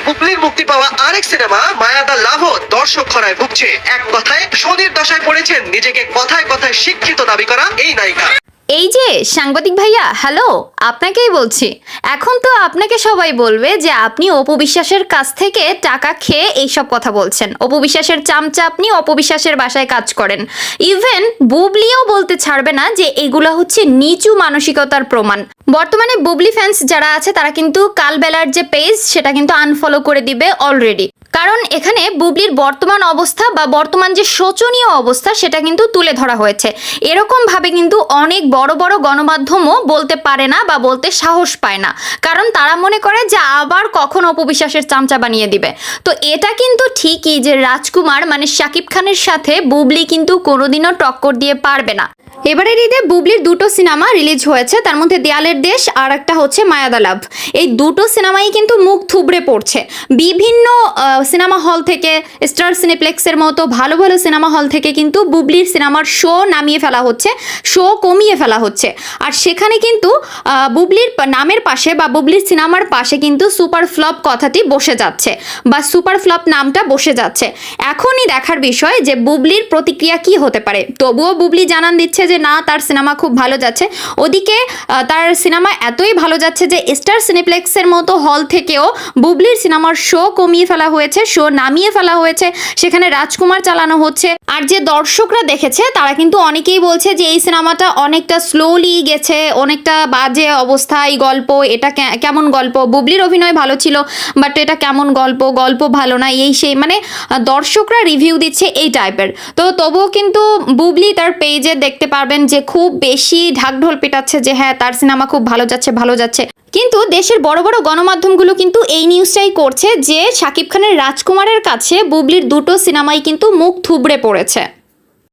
বুবলির মুক্তি পাওয়া আরেক সিনেমা মায়া দ্য লাভও দর্শক খরায় ভুগছে। এক কথায় শনির দশায় পড়েছেন নিজেকে কথায় কথায় শিক্ষিত দাবি করা এই নায়িকা। এই যে সাংবাদিক ভাইয়া, হ্যালো, আপনাকেই বলছি। এখন তো আপনাকে সবাই বলবে যে আপনি অপু বিশ্বাসের কাছ থেকে টাকা খেয়ে এইসব কথা বলছেন। অপু বিশ্বাসের চামচা আপনি, অপু বিশ্বাসের বাসায় কাজ করেন। ইভেন বুবলিও বলতে ছাড়বে না যে এগুলা হচ্ছে নিচু মানসিকতার প্রমাণ। বর্তমানে বুবলি ফ্যান্স যারা আছে তারা কিন্তু কালবেলার যে পেজ সেটা কিন্তু আনফলো করে দিবে অলরেডি। কারণ এখানে বুবলির বর্তমান অবস্থা বা বর্তমান যে শোচনীয় অবস্থা সেটা কিন্তু তুলে ধরা হয়েছে। এরকম ভাবে কিন্তু অনেক বড় বড় গণমাধ্যমও বলতে পারে না বা বলতে সাহস পায় না, কারণ তারা মনে করে যে আবার কখন অপু বিশ্বাসের চামচা বানিয়ে দিবে। তো এটা কিন্তু ঠিকই যে রাজকুমার মানে শাকিব খানের সাথে বুবলি কিন্তু কোনোদিনও টক্কর দিয়ে পারবে না। এবারের ঈদে বুবলির দুটো সিনেমা রিলিজ হয়েছে, তার মধ্যে দেয়ালের দেশ আর একটা হচ্ছে মায়া দ্য লাভ। এই দুটো সিনেমাই কিন্তু মুখ থুবড়ে পড়ছে। বিভিন্ন সিনেমা হল থেকে, স্টার সিনেপ্লেক্সের মতো ভালো ভালো সিনেমা হল থেকে কিন্তু বুবলির সিনেমার শো নামিয়ে ফেলা হচ্ছে, শো কমিয়ে ফেলা হচ্ছে। আর সেখানে কিন্তু বুবলির নামের পাশে বা বুবলির সিনেমার পাশে কিন্তু সুপার ফ্লপ কথাটি বসে যাচ্ছে বা সুপার ফ্লপ নামটা বসে যাচ্ছে। এখনই দেখার বিষয় যে বুবলির প্রতিক্রিয়া কি হতে পারে। তবুও বুবলি জানান দিচ্ছে যে না, তার সিনেমা খুব ভালো যাচ্ছে। ওদিকে তার সিনেমা এতই ভালো যাচ্ছে যে স্টার সিনেপ্লেক্সের মতো হল থেকেও বুবলির সিনেমার শো কমিয়ে ফেলা হয়েছে, শো নামিয়ে ফেলা হয়েছে, সেখানে রাজকুমার চালানো হচ্ছে। আর যে দর্শকরা দেখেছে তারা কিন্তু অনেকেই বলছে যে এই সিনেমাটা অনেকটা স্লোলি গেছে, অনেকটা বাজে অবস্থা, এই গল্প, এটা কেমন গল্প, বুবলির অভিনয় ভালো ছিল বাট এটা কেমন গল্প, গল্প ভালো না, এই সেই, মানে দর্শকরা রিভিউ দিচ্ছে এই টাইপের। তো তবুও কিন্তু বুবলি তার পেজে দেখতে পারবেন যে খুব বেশি ঢাকঢোল পেটাচ্ছে যে হ্যাঁ তার সিনেমা খুব ভালো যাচ্ছে, ভালো যাচ্ছে। কিন্তু দেশের বড় বড় গণমাধ্যমগুলো কিন্তু এই নিউজটাই করছে যে শাকিব খানের রাজকুমারের কাছে বুবলির দুটো সিনেমাই কিন্তু মুখ থুবড়ে পড়েছে।